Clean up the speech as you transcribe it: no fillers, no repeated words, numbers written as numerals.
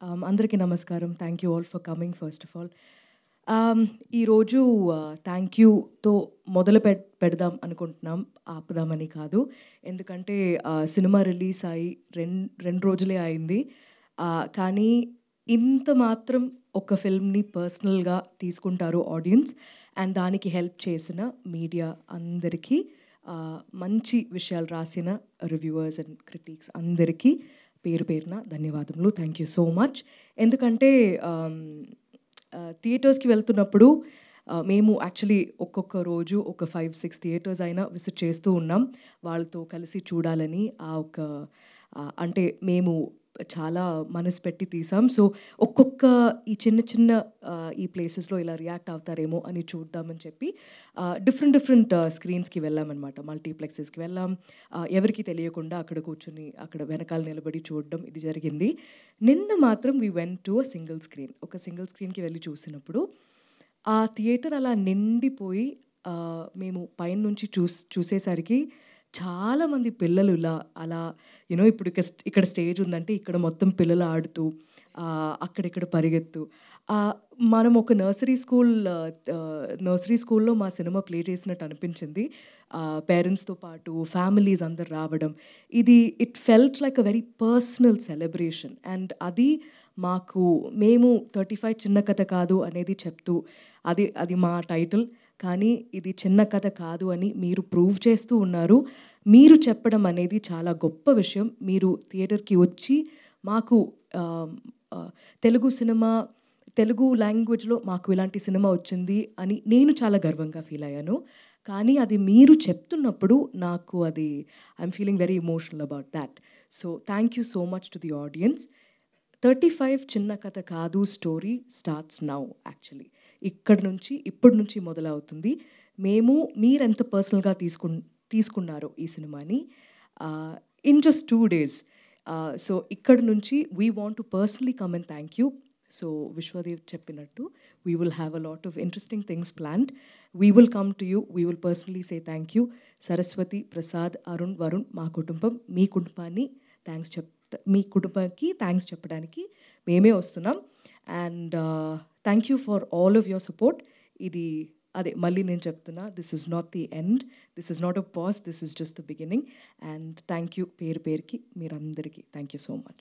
అందరికీ నమస్కారం. Thank you all for coming first of all. ఈరోజు థ్యాంక్ యూతో పెడదాం అనుకుంటున్నాం. ఆపుదామని కాదు. ఎందుకంటే సినిమా రిలీజ్ అయ్యి రెండు రోజులే అయింది. కానీ ఇంత మాత్రం ఒక ఫిల్మ్‌ని పర్సనల్‌గా తీసుకుంటారు ఆడియన్స్. అండ్ దానికి హెల్ప్ చేసిన మీడియా అందరికీ, మంచి విషయాలు రాసిన రివ్యూవర్స్ అండ్ క్రిటిక్స్ అందరికీ పేరు పేరున ధన్యవాదములు. Thank you so much. ఎందుకంటే థియేటర్స్‌కి వెళ్తున్నప్పుడు మేము యాక్చువల్లీ ఒక్కొక్క రోజు ఒక 5, 6 థియేటర్స్ అయినా విజిట్ చేస్తూ ఉన్నాం. వాళ్ళతో కలిసి చూడాలని అంటే మేము చాలా మనసు పెట్టి తీసాం. సో ఒక్కొక్క ఈ చిన్న చిన్న ఈ ప్లేసెస్‌లో ఇలా రియాక్ట్ అవుతారేమో అని చూద్దామని చెప్పి డిఫరెంట్ స్క్రీన్స్‌కి వెళ్ళామన్నమాట. మల్టీప్లెక్సెస్‌కి వెళ్ళాం. ఎవరికీ తెలియకుండా అక్కడ కూర్చొని అక్కడ వెనకాల నిలబడి చూడడం ఇది జరిగింది. నిన్న మాత్రం we went to a single screen. ఒక సింగిల్ స్క్రీన్‌కి వెళ్ళి చూసినప్పుడు ఆ థియేటర్ అలా నిండిపోయి, మేము పైనుంచి చూసేసరికి చాలామంది పిల్లలు అలా ఇప్పుడు ఇక్కడ స్టేజ్ ఉందంటే ఇక్కడ మొత్తం పిల్లలు ఆడుతూ, అక్కడిక్కడ పరిగెత్తు. మనం ఒక నర్సరీ స్కూల్‌లో మా సినిమా ప్లే చేసినట్టు అనిపించింది. పేరెంట్స్‌తో పాటు ఫ్యామిలీస్ అందరు రావడం. It felt like a very personal celebration. And అది మేము 35 చిన్న కథ కాదు అనేది చెప్తూ, అది మా టైటిల్. కానీ ఇది చిన్న కథ కాదు అని మీరు ప్రూవ్ చేస్తూ ఉన్నారు. మీరు చెప్పడం అనేది చాలా గొప్ప విషయం. మీరు థియేటర్‌కి వచ్చి మాకు తెలుగు లాంగ్వేజ్‌లో మాకు ఇలాంటి సినిమా వచ్చింది అని నేను చాలా గర్వంగా ఫీల్ అయ్యాను. కానీ అది మీరు చెప్తున్నప్పుడు నాకు I'm feeling very emotional about thought. So thank you so much to the audience. 35 చిన్న కథ కాదు స్టోరీ స్టార్ట్స్ నౌ యాక్చువల్లీ. ఇప్పటి నుంచి మొదలవుతుంది. మీరెంత పర్సనల్‌గా తీసుకున్నారో ఈ సినిమాని ఇన్ జస్ట్ 2 డేస్. సో ఇక్కడి నుంచి we want to personally come and thank you. So Vishwadev చెప్పినట్టు we will have a lot of interesting things planned. We will come to you. We will personally say thank you. Saraswati, Prasad, Arun, Varun, మా కుటుంబం, మీ కుటుంబానికి thanks చెప్పడానికి మేమే వస్తున్నాం. And thank you for all of your support. మళ్ళీ నేను చెప్తున్నా, this is not the end, this is not a pause, this is just the beginning. And thank you పేరుకి మీరందరికీ థ్యాంక్ యూ సో మచ్.